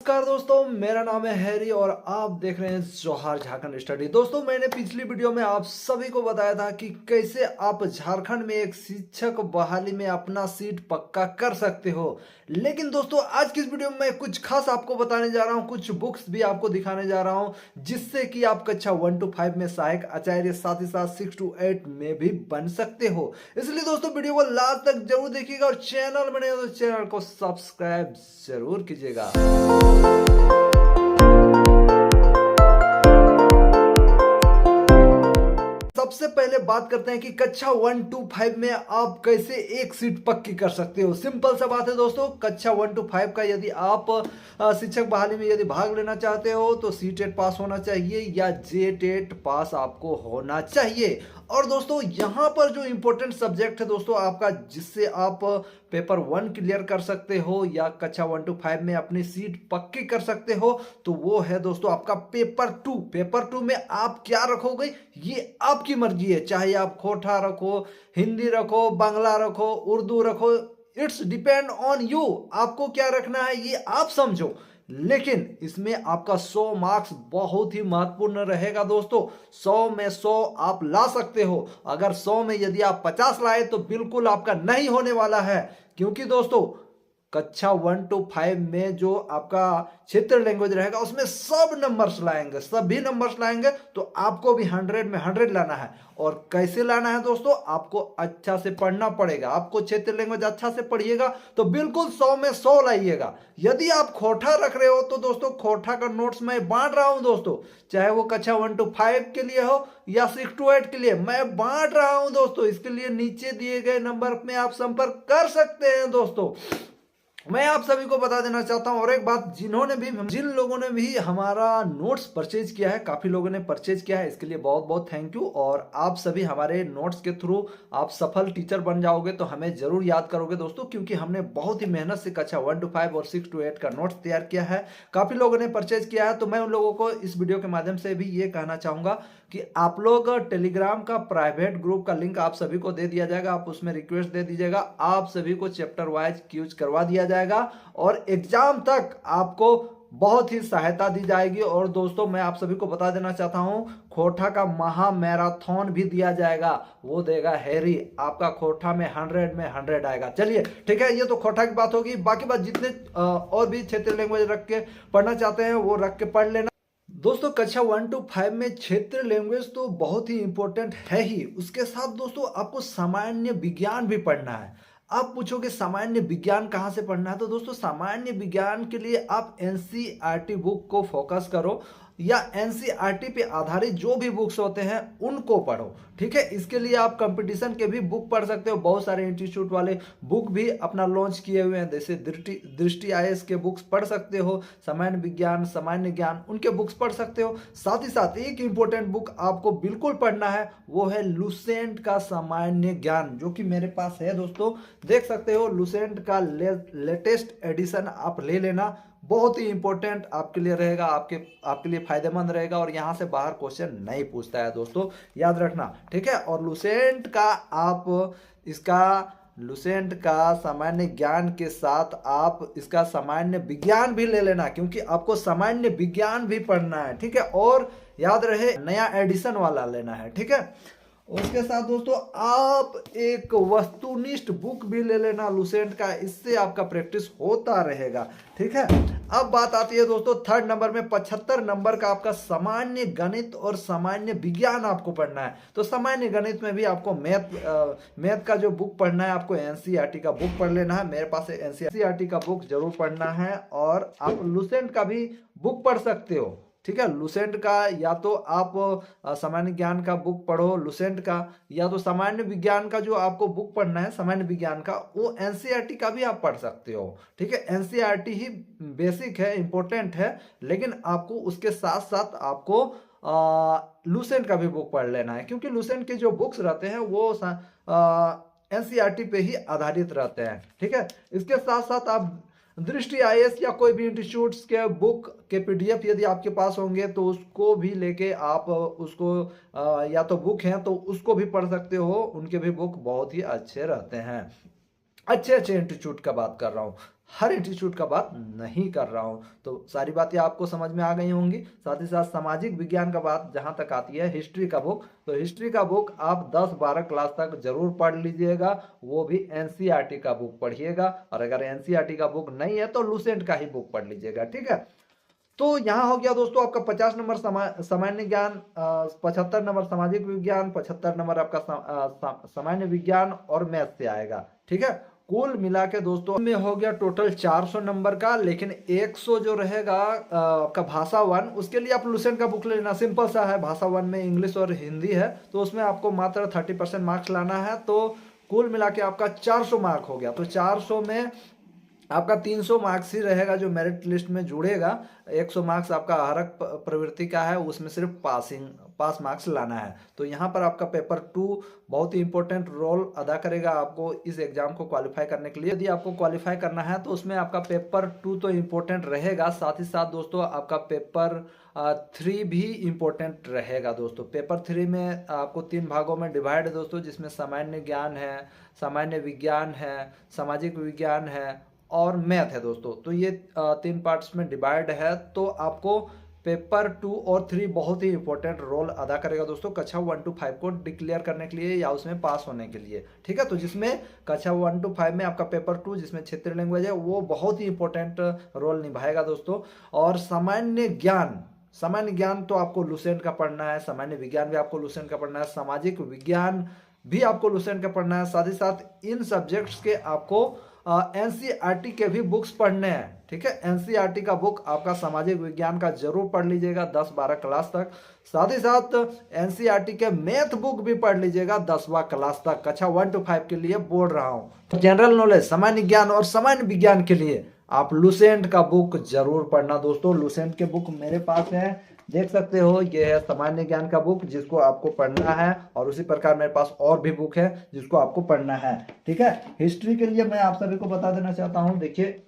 नमस्कार दोस्तों, मेरा नाम है हैरी और आप देख रहे हैं जौहर झारखंड स्टडी। दोस्तों, मैंने पिछली वीडियो में आप सभी को बताया था कि कैसे आप झारखंड में एक शिक्षक बहाली में अपना सीट पक्का कर सकते हो। लेकिन दोस्तों, आज की इस वीडियो में मैं कुछ खास आपको बताने जा रहा हूं, कुछ बुक्स भी आपको दिखाने जा रहा हूं, जिससे कि आप कक्षा 1 to 5 में सहायक आचार्य, साथ ही साथ 6 to 8 में भी बन सकते हो। इसलिए दोस्तों, वीडियो को लास्ट तक जरूर देखिएगा और चैनल बने तो चैनल को सब्सक्राइब जरूर कीजिएगा। सबसे पहले बात करते हैं कि कक्षा 1 to 5 में आप कैसे एक सीट पक्की कर सकते हो। सिंपल सा बात है दोस्तों, कक्षा 1 to 5 का यदि आप शिक्षक बहाली में यदि भाग लेना चाहते हो तो सीटेट पास होना चाहिए या जेटेट पास आपको होना चाहिए। और दोस्तों, यहाँ पर जो इंपॉर्टेंट सब्जेक्ट है दोस्तों आपका, जिससे आप पेपर 1 क्लियर कर सकते हो या कक्षा 1 to 5 में अपनी सीट पक्की कर सकते हो, तो वो है दोस्तों आपका पेपर 2। पेपर 2 में आप क्या रखोगे ये आपकी मर्जी है, चाहे आप खोटा रखो, हिंदी रखो, बांग्ला रखो, उर्दू रखो, इट्स डिपेंड ऑन यू। आपको क्या रखना है ये आप समझो। लेकिन इसमें आपका 100 मार्क्स बहुत ही महत्वपूर्ण रहेगा दोस्तों। 100 में 100 आप ला सकते हो। अगर 100 में यदि आप 50 लाए तो बिल्कुल आपका नहीं होने वाला है, क्योंकि दोस्तों कक्षा 1 to 5 में जो आपका क्षेत्र लैंग्वेज रहेगा उसमें सब नंबर्स लाएंगे, सभी नंबर्स लाएंगे, तो आपको भी 100 में 100 लाना है। और कैसे लाना है दोस्तों, आपको अच्छा से पढ़ना पड़ेगा। आपको क्षेत्र लैंग्वेज अच्छा से पढ़िएगा तो बिल्कुल 100 में 100 लाइएगा। यदि आप खोटा रख रहे हो तो दोस्तों खोटा का नोट्स मैं बांट रहा हूं दोस्तों, चाहे वो कक्षा 1 to 5 के लिए हो या 6 to 8 के लिए, मैं बांट रहा हूं दोस्तों। इसके लिए नीचे दिए गए नंबर में आप संपर्क कर सकते हैं दोस्तों। मैं आप सभी को बता देना चाहता हूं और एक बात, जिन लोगों ने भी हमारा नोट्स परचेज किया है, काफी लोगों ने परचेज किया है, इसके लिए बहुत बहुत थैंक यू। और आप सभी हमारे नोट्स के थ्रू आप सफल टीचर बन जाओगे तो हमें जरूर याद करोगे दोस्तों, क्योंकि हमने बहुत ही मेहनत से कक्षा 1 to 5 और 6 to 8 का नोट्स तैयार किया है। काफी लोगों ने परचेज किया है, तो मैं उन लोगों को इस वीडियो के माध्यम से भी ये कहना चाहूंगा कि आप लोग टेलीग्राम का प्राइवेट ग्रुप का लिंक आप सभी को दे दिया जाएगा, आप उसमें रिक्वेस्ट दे दीजिएगा, आप सभी को चैप्टर वाइज क्यूज करवा दिया जाएगा और एग्जाम तक आपको बहुत ही सहायता दी जाएगी। और दोस्तों, मैं आप सभी को बता देना चाहता हूं, खोटा का महा मैराथन भी दिया जाएगा, वो देगा हैरी। आपका खोटा में 100 में 100 आएगा। चलिए ठीक है, ये तो खोटा की बात होगी। बाकी बात जितने और भी क्षेत्रीय लैंग्वेज रख के पढ़ना चाहते हैं वो रख के पढ़ लेना दोस्तों। कक्षा 1 to 5 में क्षेत्रीय लैंग्वेज तो बहुत ही इंपॉर्टेंट है ही, उसके साथ दोस्तों आपको सामान्य विज्ञान भी पढ़ना है। आप पूछोगे सामान्य विज्ञान कहाँ से पढ़ना है, तो दोस्तों सामान्य विज्ञान के लिए आप एनसीईआरटी बुक को फोकस करो या एनसीईआरटी पे आधारित जो भी बुक्स होते हैं उनको पढ़ो। ठीक है, इसके लिए आप कंपटीशन के भी बुक पढ़ सकते हो। बहुत सारे इंस्टीट्यूट वाले बुक भी अपना लॉन्च किए हुए हैं, जैसे दृष्टि आईएएस के बुक्स पढ़ सकते हो, सामान्य विज्ञान, सामान्य ज्ञान, उनके बुक्स पढ़ सकते हो। साथ ही साथ एक इंपॉर्टेंट बुक आपको बिल्कुल पढ़ना है, वो है लुसेंट का सामान्य ज्ञान, जो कि मेरे पास है दोस्तों, देख सकते हो। लुसेंट का लेटेस्ट एडिशन आप ले लेना, बहुत ही इंपॉर्टेंट आपके लिए रहेगा, आपके लिए फायदेमंद रहेगा और यहां से बाहर क्वेश्चन नहीं पूछता है दोस्तों, याद रखना। ठीक है, और लुसेंट का लुसेंट का सामान्य ज्ञान के साथ आप इसका सामान्य विज्ञान भी ले लेना, क्योंकि आपको सामान्य विज्ञान भी पढ़ना है। ठीक है, और याद रहे नया एडिशन वाला लेना है। ठीक है, उसके साथ दोस्तों आप एक वस्तुनिष्ठ बुक भी ले लेना लुसेंट का, इससे आपका प्रैक्टिस होता रहेगा। ठीक है, अब बात आती है दोस्तों 3rd नंबर में 75 नंबर का आपका सामान्य गणित और सामान्य विज्ञान आपको पढ़ना है। तो सामान्य गणित में भी आपको मैथ का जो बुक पढ़ना है, आपको एनसीईआरटी का बुक पढ़ लेना है। मेरे पास एनसीईआरटी का बुक जरूर पढ़ना है और आप लुसेंट का भी बुक पढ़ सकते हो। ठीक है, लुसेंट का या तो आप सामान्य ज्ञान का बुक पढ़ो लुसेंट का, या तो सामान्य विज्ञान का जो आपको बुक पढ़ना है सामान्य विज्ञान का, वो एनसीईआरटी का भी आप पढ़ सकते हो। ठीक है, एनसीईआरटी ही बेसिक है, इंपॉर्टेंट है, लेकिन आपको उसके साथ साथ आपको लुसेंट का भी बुक पढ़ लेना है, क्योंकि लुसेंट के जो बुक्स रहते हैं वो एनसीईआरटी पे ही आधारित रहते हैं। ठीक है, इसके साथ साथ आप दृष्टि आईएएस या कोई भी इंस्टीट्यूट्स के बुक के पीडीएफ यदि आपके पास होंगे तो उसको भी लेके आप उसको या तो बुक हैं तो उसको भी पढ़ सकते हो। उनके भी बुक बहुत ही अच्छे रहते हैं, अच्छे इंस्टीट्यूट का बात कर रहा हूँ। हर इंस्टीट्यूट का बात नहीं कर रहा हूँ। तो सारी बातें आपको समझ में आ गई होंगी। साथ ही साथ सामाजिक विज्ञान का बात जहाँ तक आती है, हिस्ट्री का बुक, तो हिस्ट्री का बुक आप 10-12 क्लास तक जरूर पढ़ लीजिएगा, वो भी एनसीईआरटी का बुक पढ़िएगा। और अगर एनसीईआरटी का बुक नहीं है तो लुसेंट का ही बुक पढ़ लीजिएगा, ठीक है। तो यहाँ हो गया दोस्तों आपका 50 नंबर सामान्य ज्ञान, 75 नंबर सामाजिक विज्ञान, 75 नंबर आपका सामान्य विज्ञान और मैथ से आएगा, ठीक है। कुल मिला के दोस्तों में हो गया टोटल 400 नंबर का। लेकिन 100 जो रहेगा आपका भाषा 1, उसके लिए आप लुसेंट का बुक लेना, सिंपल सा है। भाषा 1 में इंग्लिश और हिंदी है, तो उसमें आपको मात्र 30% मार्क्स लाना है। तो कुल मिला के आपका 400 मार्क हो गया। तो 400 में आपका 300 मार्क्स ही रहेगा जो मेरिट लिस्ट में जुड़ेगा। 100 मार्क्स आपका आहारक प्रवृत्ति का है, उसमें सिर्फ पास मार्क्स लाना है। तो यहाँ पर आपका पेपर 2 बहुत ही इंपॉर्टेंट रोल अदा करेगा आपको इस एग्जाम को क्वालिफाई करने के लिए। यदि आपको क्वालिफाई करना है तो उसमें आपका पेपर 2 तो इम्पोर्टेंट रहेगा, साथ ही साथ दोस्तों आपका पेपर 3 भी इम्पोर्टेंट रहेगा दोस्तों। पेपर 3 में आपको 3 भागों में डिवाइड है दोस्तों, जिसमें सामान्य ज्ञान है, सामान्य विज्ञान है, सामाजिक विज्ञान है और मैथ है दोस्तों। तो ये 3 पार्ट्स में डिवाइड है। तो आपको पेपर 2 और 3 बहुत ही इंपॉर्टेंट रोल अदा करेगा दोस्तों कक्षा 1 to 5 को डिक्लेयर करने के लिए या उसमें पास होने के लिए, ठीक है। तो जिसमें कक्षा 1 to 5 में आपका पेपर 2 जिसमें क्षेत्रीय लैंग्वेज है वो बहुत ही इंपॉर्टेंट रोल निभाएगा दोस्तों। और सामान्य ज्ञान तो आपको लुसेंट का पढ़ना है, सामान्य विज्ञान भी आपको लुसेंट का पढ़ना है, सामाजिक विज्ञान भी आपको लुसेंट का पढ़ना है। साथ ही साथ इन सब्जेक्ट्स के आपको एनसीईआरटी के भी बुक्स पढ़ने हैं, ठीक है। एनसीईआरटी का बुक आपका सामाजिक विज्ञान का जरूर पढ़ लीजिएगा 10-12 क्लास तक। साथ ही साथ एनसीईआरटी के मैथ बुक भी पढ़ लीजिएगा 10वां क्लास तक। कक्षा 1 to 5 के लिए बोल रहा हूँ। तो जनरल नॉलेज, सामान्य ज्ञान और सामान्य विज्ञान के लिए आप लुसेंट का बुक जरूर पढ़ना दोस्तों। लुसेंट के बुक मेरे पास है, देख सकते हो, ये है सामान्य ज्ञान का बुक जिसको आपको पढ़ना है। और उसी प्रकार मेरे पास और भी बुक है जिसको आपको पढ़ना है, ठीक है। हिस्ट्री के लिए मैं आप सभी को बता देना चाहता हूं, देखिए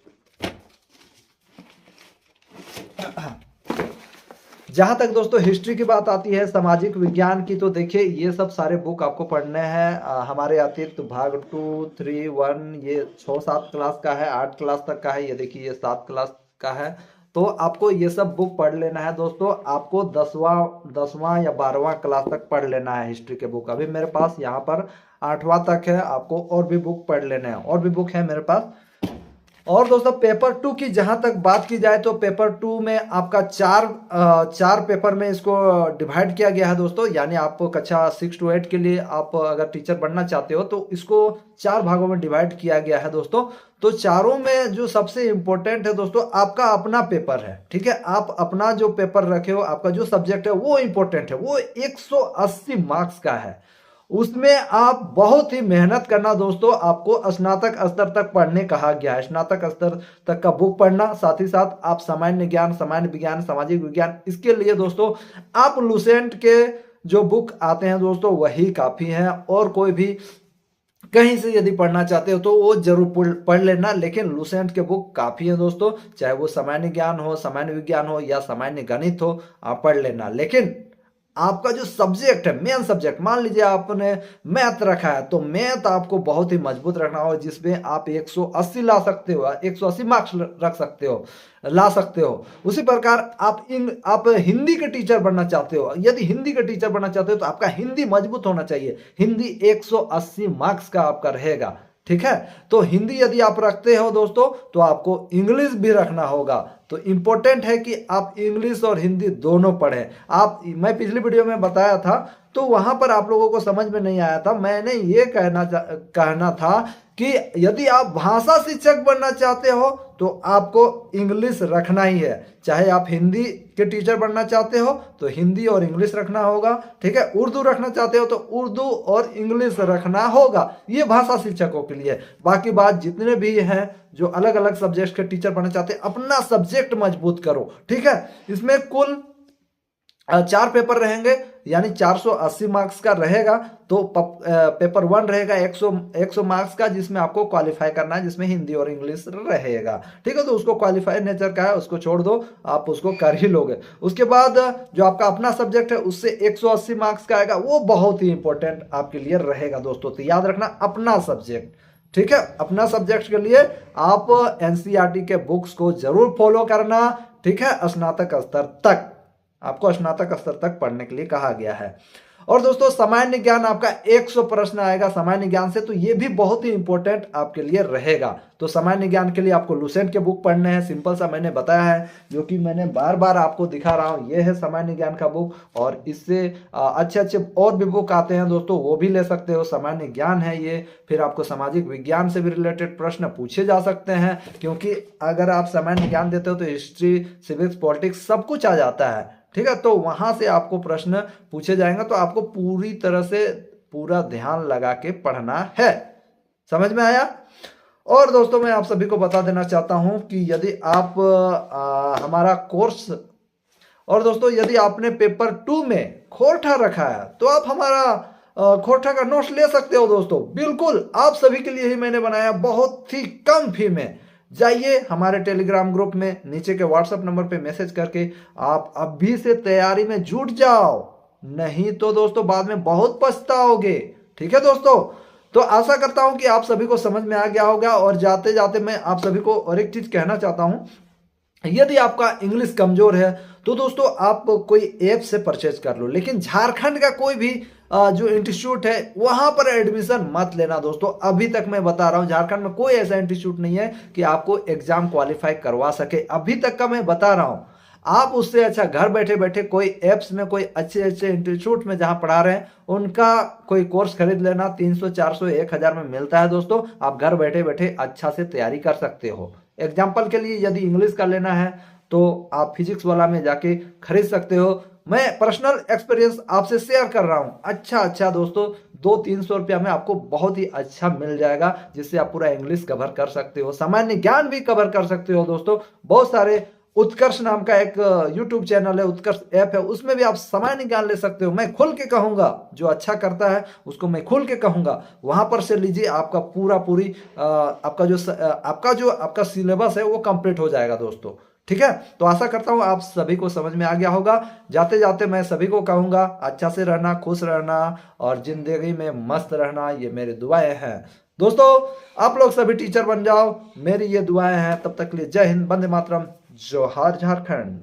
जहां तक दोस्तों हिस्ट्री की बात आती है, सामाजिक विज्ञान की, तो देखिए ये सब सारे बुक आपको पढ़ने हैं। हमारे अतिरिक्त भाग 2, 3, 1 ये 6-7 क्लास का है, 8 क्लास तक का है। ये देखिए ये 7 क्लास का है। तो आपको ये सब बुक पढ़ लेना है दोस्तों। आपको 10वां या 12वां क्लास तक पढ़ लेना है हिस्ट्री के बुक। अभी मेरे पास यहाँ पर 8वां तक है, आपको और भी बुक पढ़ लेना है, और भी बुक है मेरे पास। और दोस्तों पेपर 2 की जहां तक बात की जाए तो पेपर 2 में आपका चार पेपर में इसको डिवाइड किया गया है दोस्तों। यानी आप कक्षा 6 to 8 के लिए आप अगर टीचर बनना चाहते हो तो इसको 4 भागों में डिवाइड किया गया है दोस्तों। तो चारों में जो सबसे इंपॉर्टेंट है दोस्तों आपका अपना पेपर है, ठीक है। आप अपना जो पेपर रखे हो, आपका जो सब्जेक्ट है वो इंपॉर्टेंट है, वो 180 मार्क्स का है। उसमें आप बहुत ही मेहनत करना दोस्तों। आपको स्नातक स्तर तक पढ़ने कहा गया है, स्नातक स्तर तक का बुक पढ़ना। साथ ही साथ आप सामान्य ज्ञान, सामान्य विज्ञान, सामाजिक विज्ञान, इसके लिए दोस्तों आप लुसेंट के जो बुक आते हैं दोस्तों वही काफी हैं। और कोई भी कहीं से यदि पढ़ना चाहते हो तो वो जरूर पढ़ लेना, लेकिन लुसेंट के बुक काफी है दोस्तों। चाहे वो सामान्य ज्ञान हो, सामान्य विज्ञान हो या सामान्य गणित हो, आप पढ़ लेना। लेकिन आपका जो सब्जेक्ट है, मेन सब्जेक्ट, मान लीजिए आपने मैथ रखा है तो मैथ आपको बहुत ही मजबूत रखना हो, जिसमें आप 180 ला सकते हो, 180 मार्क्स रख सकते हो, ला सकते हो। उसी प्रकार आप हिंदी के टीचर बनना चाहते हो, यदि हिंदी के टीचर बनना चाहते हो तो आपका हिंदी मजबूत होना चाहिए। हिंदी 180 मार्क्स का आपका रहेगा, ठीक है। तो हिंदी यदि आप रखते हो दोस्तों तो आपको इंग्लिश भी रखना होगा। तो इंपॉर्टेंट है कि आप इंग्लिश और हिंदी दोनों पढ़ें। मैं पिछली वीडियो में बताया था तो वहां पर आप लोगों को समझ में नहीं आया था। मैंने ये कहना था कि यदि आप भाषा शिक्षक बनना चाहते हो तो आपको इंग्लिश रखना ही है। चाहे आप हिंदी के टीचर बनना चाहते हो तो हिंदी और इंग्लिश रखना होगा, ठीक है। उर्दू रखना चाहते हो तो उर्दू और इंग्लिश रखना होगा। ये भाषा शिक्षकों के लिए। बाकी बात जितने भी हैं जो अलग अलग सब्जेक्ट के टीचर बनना चाहते हैं, अपना सब्जेक्ट मजबूत करो, ठीक है। इसमें कुल 4 पेपर रहेंगे, यानी 480 मार्क्स का रहेगा। तो पेपर 1 रहेगा 100 मार्क्स का, जिसमें आपको क्वालिफाई करना है, जिसमें हिंदी और इंग्लिश रहेगा, ठीक है। तो उसको क्वालिफाई नेचर का है, उसको छोड़ दो, आप उसको कर ही लोगे। उसके बाद जो आपका अपना सब्जेक्ट है उससे 180 मार्क्स का आएगा, वो बहुत ही इंपॉर्टेंट आपके लिए रहेगा दोस्तों। तो याद रखना अपना सब्जेक्ट, ठीक है, अपना सब्जेक्ट के लिए आप एनसीईआरटी के बुक्स को जरूर फॉलो करना। ठीक है, स्नातक स्तर तक, आपको स्नातक स्तर तक पढ़ने के लिए कहा गया है। और दोस्तों सामान्य ज्ञान आपका 100 प्रश्न आएगा सामान्य ज्ञान से, तो ये भी बहुत ही इंपॉर्टेंट आपके लिए रहेगा। तो सामान्य ज्ञान के लिए आपको लुसेंट के बुक पढ़ने हैं, सिंपल सा मैंने बताया है, जो कि मैंने बार बार आपको दिखा रहा हूँ। ये है सामान्य ज्ञान का बुक, और इससे अच्छे अच्छे और भी बुक आते हैं दोस्तों, वो भी ले सकते हो। सामान्य ज्ञान है ये। फिर आपको सामाजिक विज्ञान से भी रिलेटेड प्रश्न पूछे जा सकते हैं, क्योंकि अगर आप सामान्य ज्ञान देते हो तो हिस्ट्री, सिविक्स, पॉलिटिक्स सब कुछ आ जाता है। ठीक है, तो वहां से आपको प्रश्न पूछे जाएंगे, तो आपको पूरी तरह से पूरा ध्यान लगा के पढ़ना है। समझ में आया? और दोस्तों मैं आप सभी को बता देना चाहता हूं कि यदि आप हमारा कोर्स, और दोस्तों यदि आपने पेपर 2 में खोरठा रखा है तो आप हमारा खोरठा का नोट्स ले सकते हो दोस्तों। बिल्कुल आप सभी के लिए ही मैंने बनाया, बहुत ही कम फी में। जाइए हमारे टेलीग्राम ग्रुप में, नीचे के व्हाट्सएप नंबर पे मैसेज करके आप अभी से तैयारी में जुट जाओ, नहीं तो दोस्तों बाद में बहुत पछताओगे। ठीक है दोस्तों, तो आशा करता हूं कि आप सभी को समझ में आ गया होगा। और जाते जाते मैं आप सभी को और एक चीज कहना चाहता हूं, यदि आपका इंग्लिश कमजोर है तो दोस्तों आप कोई ऐप से परचेज कर लो, लेकिन झारखंड का कोई भी जो इंस्टीट्यूट है वहां पर एडमिशन मत लेना दोस्तों। अभी तक मैं बता रहा हूं, झारखंड में कोई ऐसा इंस्टीट्यूट नहीं है कि आपको एग्जाम क्वालिफाई करवा सके, अभी तक का मैं बता रहा हूं। आप उससे अच्छा घर बैठे बैठे कोई एप्स में, कोई अच्छे अच्छे इंस्टीट्यूट में जहां पढ़ा रहे हैं उनका कोई कोर्स खरीद लेना, 300 400 1000 में मिलता है दोस्तों। आप घर बैठे बैठे अच्छा से तैयारी कर सकते हो। एग्जाम्पल के लिए यदि इंग्लिश का लेना है तो आप फिजिक्स वाला में जाके खरीद सकते हो। मैं पर्सनल एक्सपीरियंस आपसे शेयर कर रहा हूं। अच्छा दोस्तों 200-300 रुपया में आपको बहुत ही अच्छा मिल जाएगा, जिससे आप पूरा इंग्लिश कवर कर सकते हो, सामान्य ज्ञान भी कवर कर सकते हो दोस्तों। बहुत सारे उत्कर्ष नाम का एक यूट्यूब चैनल है, उत्कर्ष ऐप है, उसमें भी आप सामान्य ज्ञान ले सकते हो। मैं खुल के कहूंगा, जो अच्छा करता है उसको मैं खुल के कहूंगा, वहां पर से लीजिए। आपका पूरी आपका सिलेबस है वो कंप्लीट हो जाएगा दोस्तों। ठीक है, तो आशा करता हूं आप सभी को समझ में आ गया होगा। जाते जाते मैं सभी को कहूंगा, अच्छा से रहना, खुश रहना और जिंदगी में मस्त रहना, ये मेरी दुआएं हैं दोस्तों। आप लोग सभी टीचर बन जाओ, मेरी ये दुआएं हैं। तब तक के लिए जय हिंद, वंदे मातरम, जोहार झारखंड।